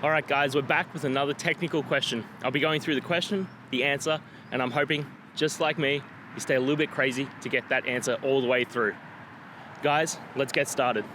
All right, guys, we're back with another technical question. I'll be going through the question, the answer, and I'm hoping, just like me, you stay a little bit crazy to get that answer all the way through. Guys, let's get started.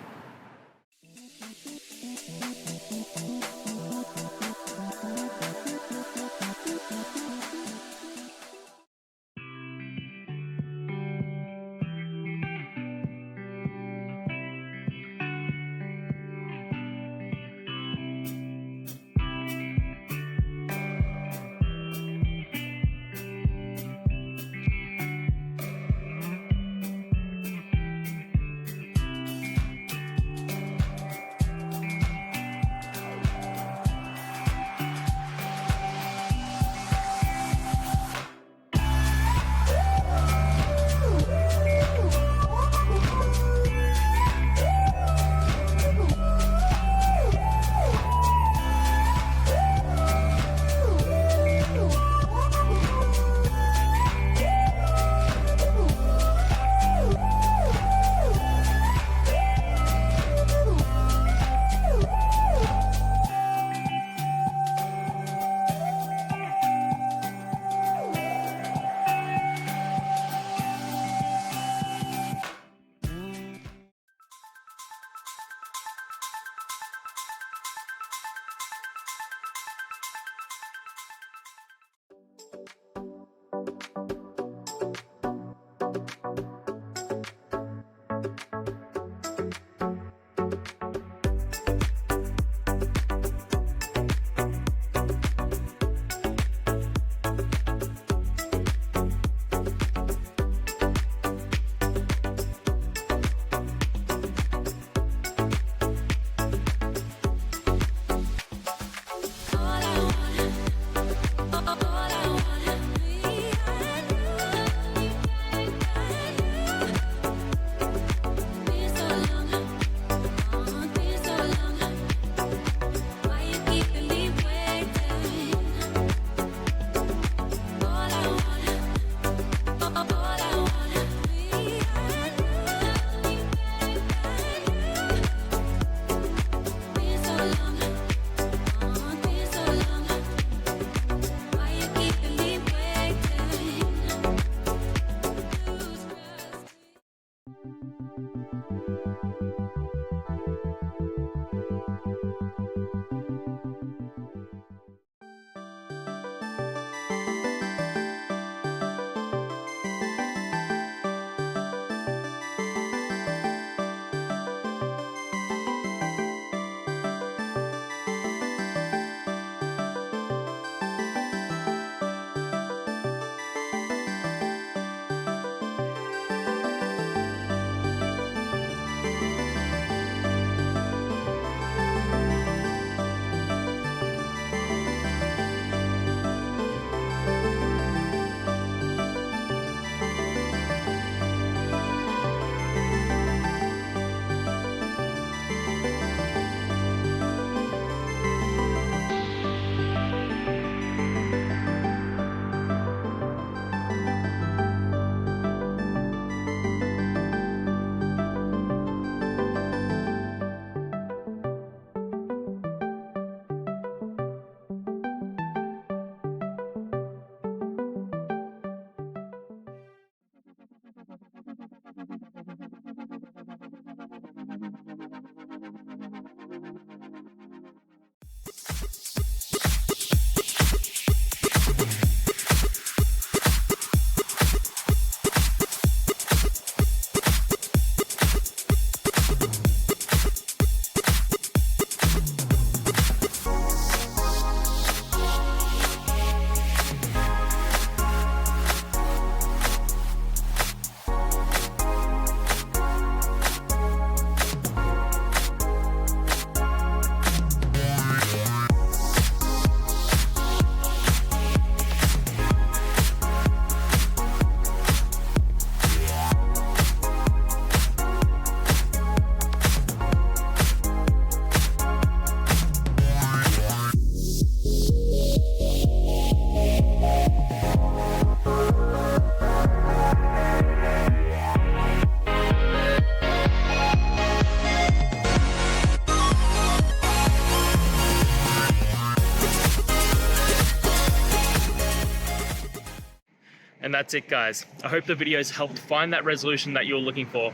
And that's it, guys. I hope the videos helped find that resolution that you're looking for.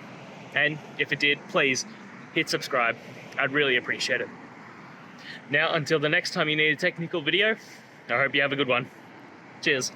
And if it did, please hit subscribe. I'd really appreciate it. Now, until the next time you need a technical video, I hope you have a good one. Cheers.